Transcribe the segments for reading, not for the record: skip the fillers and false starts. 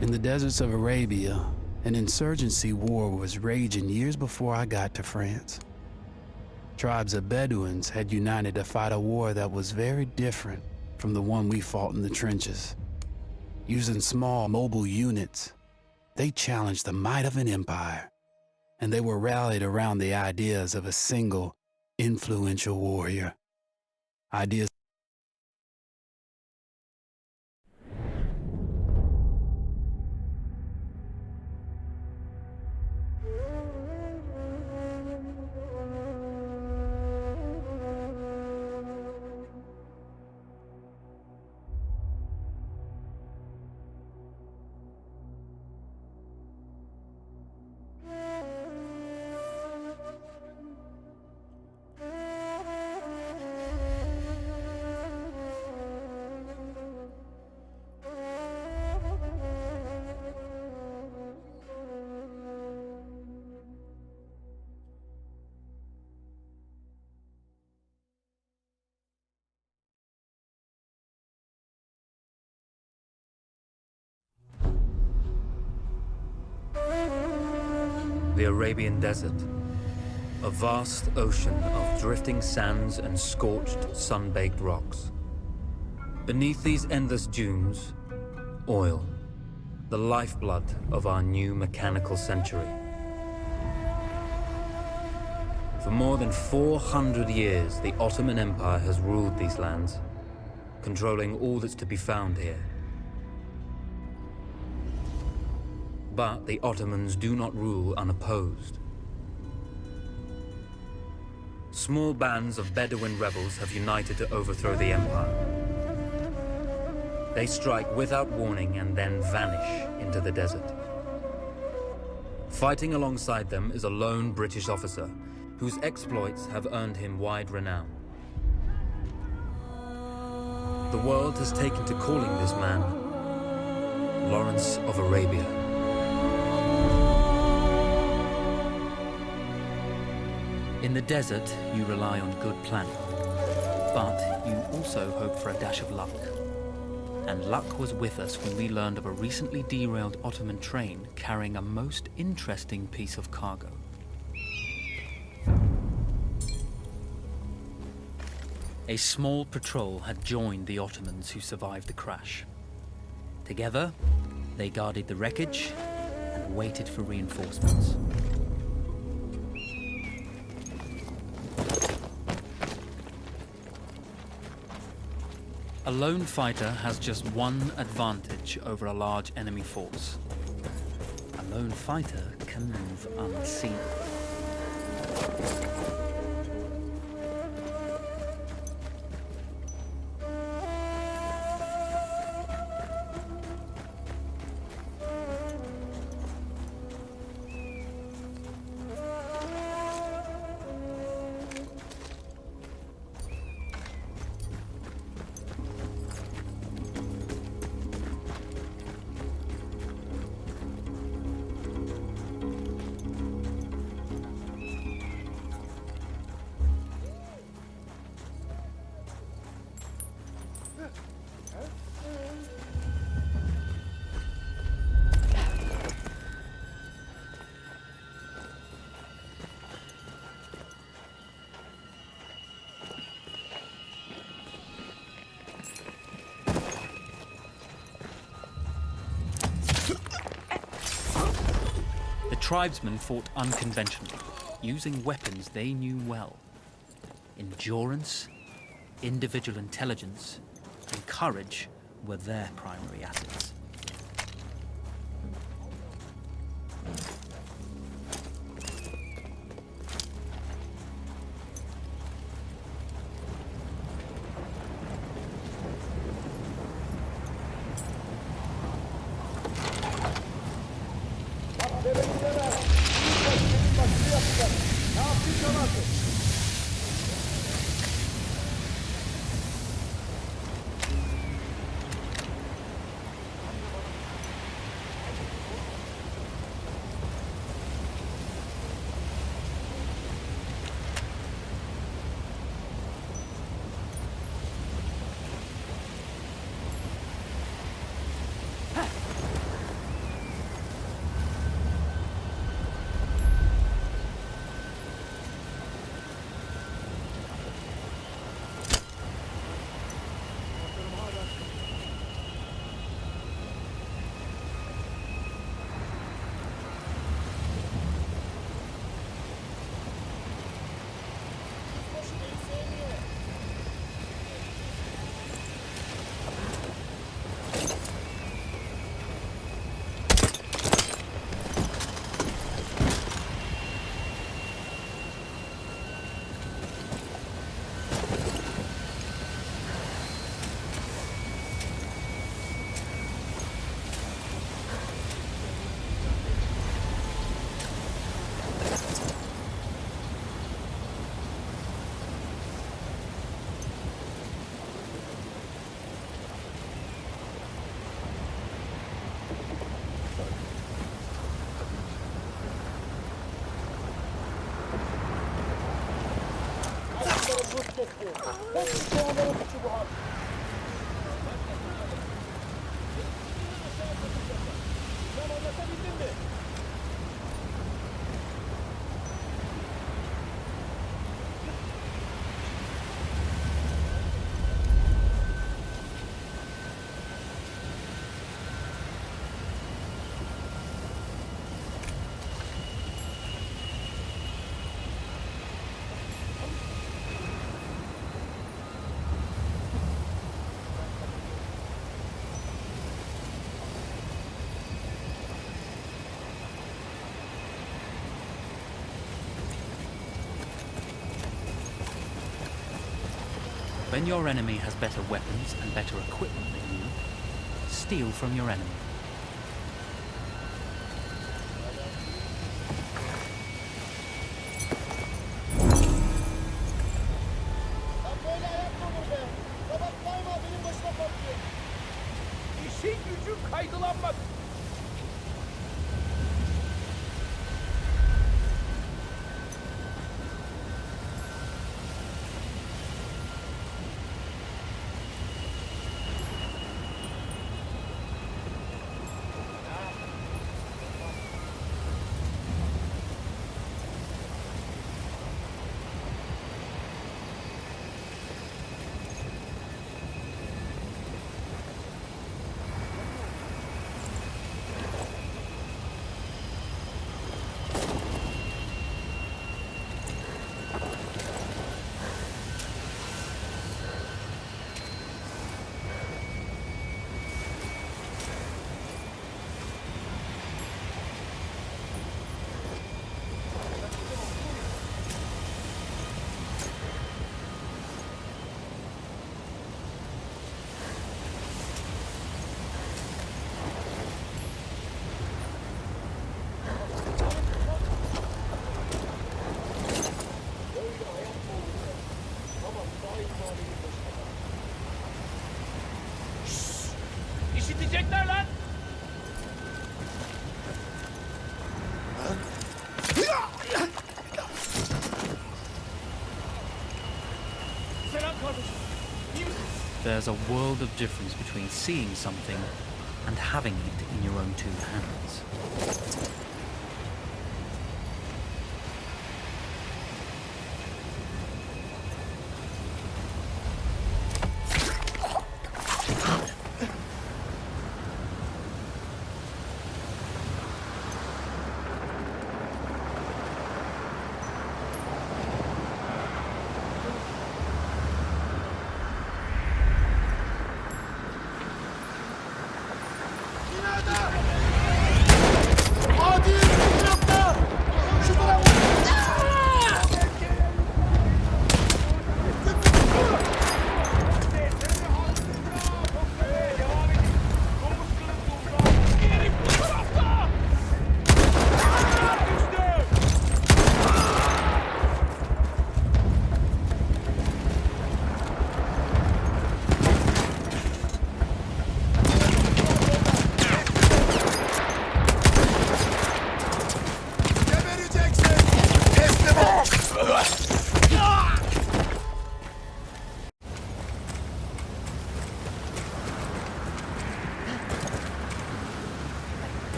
In the deserts of Arabia, an insurgency war was raging years before I got to France. Tribes of Bedouins had united to fight a war that was very different from the one we fought in the trenches. Using small, mobile units, they challenged the might of an empire, and they were rallied around the ideas of a single, influential warrior. Ideas The Arabian Desert, a vast ocean of drifting sands and scorched, sun-baked rocks. Beneath these endless dunes, oil, the lifeblood of our new mechanical century. For more than 400 years, the Ottoman Empire has ruled these lands, controlling all that's to be found here. But the Ottomans do not rule unopposed. Small bands of Bedouin rebels have united to overthrow the empire. They strike without warning and then vanish into the desert. Fighting alongside them is a lone British officer whose exploits have earned him wide renown. The world has taken to calling this man Lawrence of Arabia. In the desert, you rely on good planning, but you also hope for a dash of luck. And luck was with us when we learned of a recently derailed Ottoman train carrying a most interesting piece of cargo. A small patrol had joined the Ottomans who survived the crash. Together, they guarded the wreckage and waited for reinforcements. A lone fighter has just one advantage over a large enemy force. A lone fighter can move unseen. The tribesmen fought unconventionally, using weapons they knew well. Endurance, individual intelligence, and courage were their primary assets. çekti. Hepsi konuların suçu bu hal. Sen anlatabildin mi? When your enemy has better weapons and better equipment than you, steal from your enemy. Lan böyle ayak mı olur be? Sabah daima benim başıma patlıyor. İşin gücün kaygılanmak. İşitecekler lan! Selam kardeşim. İyi misin? There's a world of difference between seeing something and having it in your own two hands. Hadi! Yapma! Şu tarafa!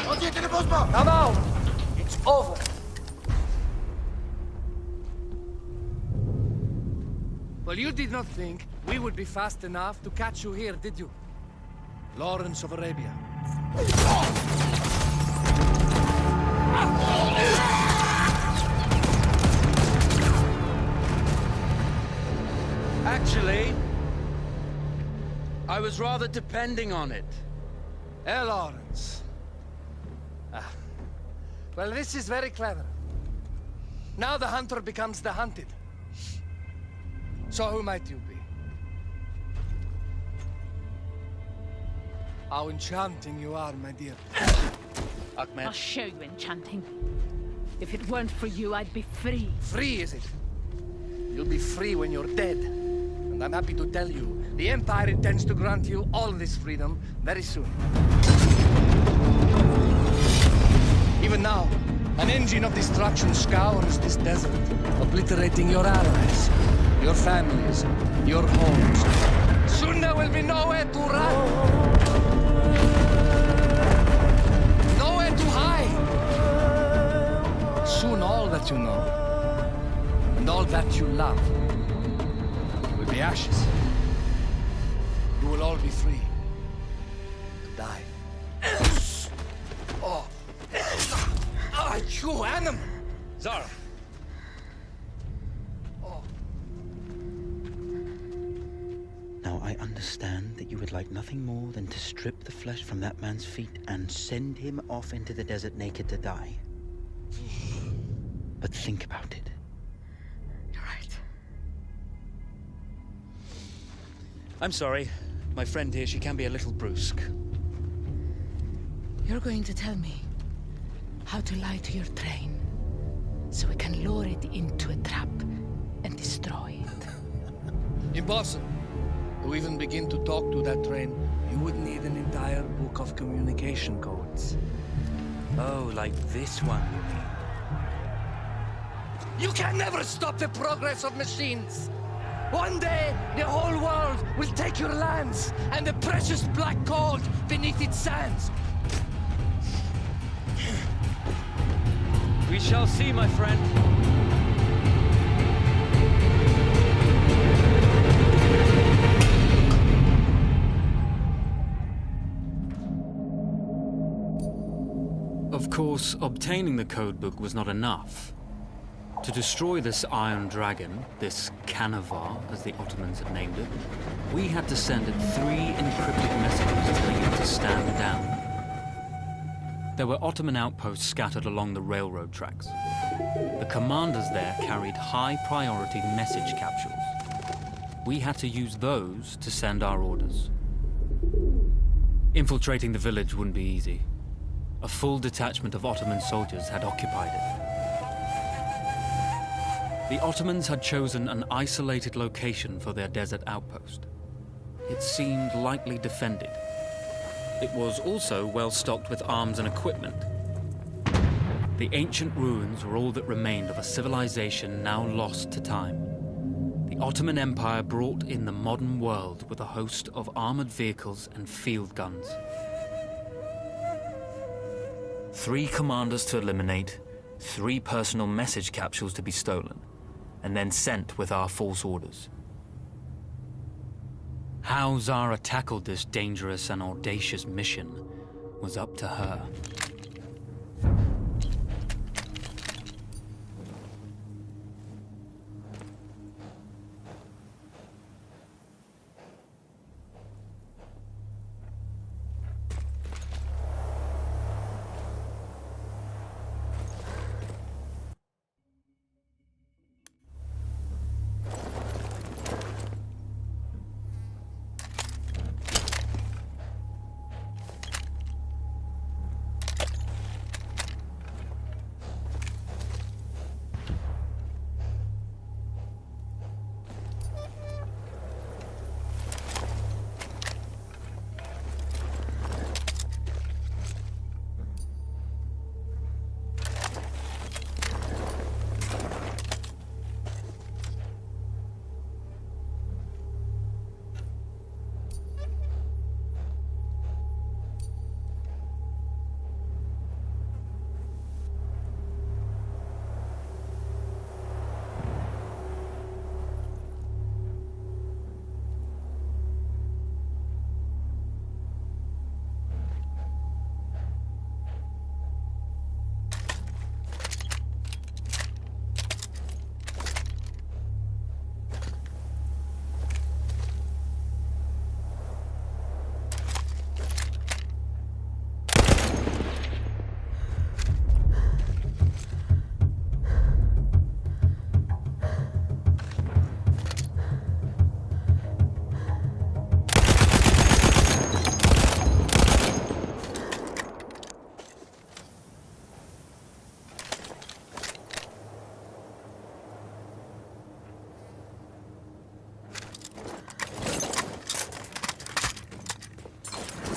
Vaziyetini bozma! Now, it's over. Well, you did not think we would be fast enough to catch you here, did you? Lawrence of Arabia. Actually, I was rather depending on it. Lawrence. Well, this is very clever. Now the hunter becomes the hunted. So who might you be? How enchanting you are, my dear. Ahmed. I'll show you enchanting. If it weren't for you, I'd be free. Free, is it? You'll be free when you're dead. And I'm happy to tell you, the Empire intends to grant you all this freedom very soon. Even now, an engine of destruction scours this desert, obliterating your allies, your families, your homes. Soon there will be nowhere to run. Nowhere to hide. Soon all that you know, and all that you love, will be ashes. You will all be free to die. Oh. Ah, you animal! Zara. Now, I understand that you would like nothing more than to strip the flesh from that man's feet and send him off into the desert naked to die. But think about it. You're right. I'm sorry. My friend here, she can be a little brusque. You're going to tell me how to lie to your train, so we can lure it into a trap and destroy it. Impossible. To even begin to talk to that train, you would need an entire book of communication codes. Oh, like this one. You can never stop the progress of machines. One day, the whole world will take your lands and the precious black gold beneath its sands. We shall see, my friend. Of course, obtaining the codebook was not enough. To destroy this Iron Dragon, this Canavar, as the Ottomans had named it, we had to send it 3 encrypted messages telling it to stand down. There were Ottoman outposts scattered along the railroad tracks. The commanders there carried high-priority message capsules. We had to use those to send our orders. Infiltrating the village wouldn't be easy. A full detachment of Ottoman soldiers had occupied it. The Ottomans had chosen an isolated location for their desert outpost. It seemed lightly defended. It was also well stocked with arms and equipment. The ancient ruins were all that remained of a civilization now lost to time. The Ottoman Empire brought in the modern world with a host of armored vehicles and field guns. 3 commanders to eliminate, 3 personal message capsules to be stolen, and then sent with our false orders. How Zara tackled this dangerous and audacious mission was up to her.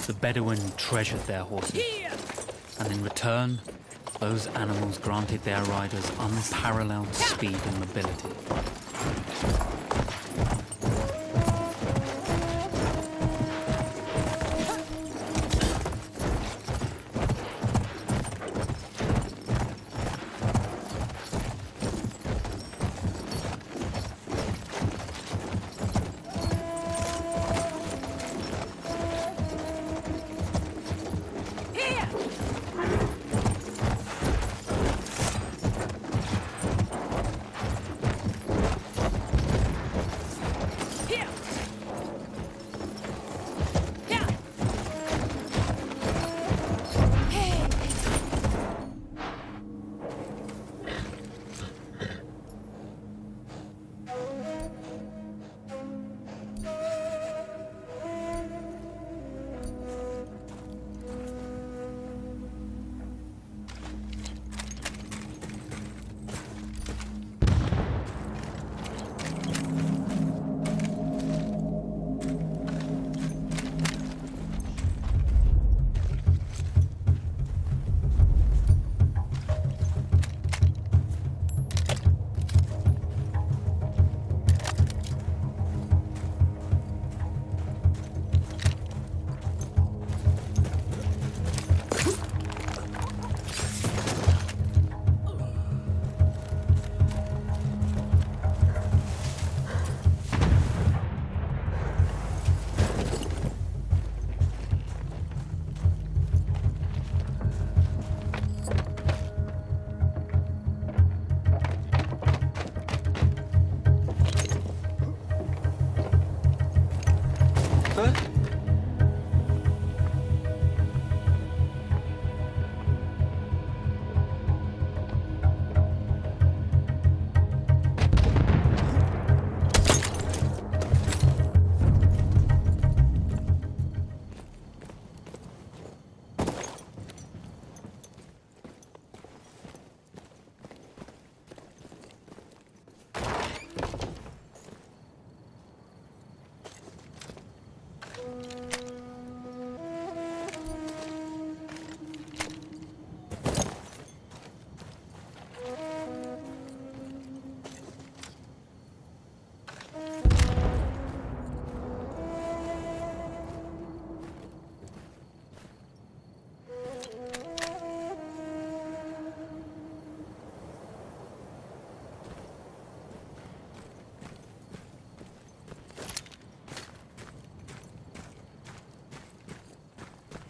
The Bedouin treasured their horses, and in return, those animals granted their riders unparalleled speed and mobility.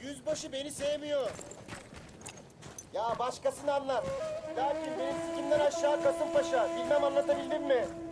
Yüzbaşı beni sevmiyor. Ya başkasını anlat. Lakin benim sikimden aşağı Kasımpaşa. Bilmem anlatabildim mi?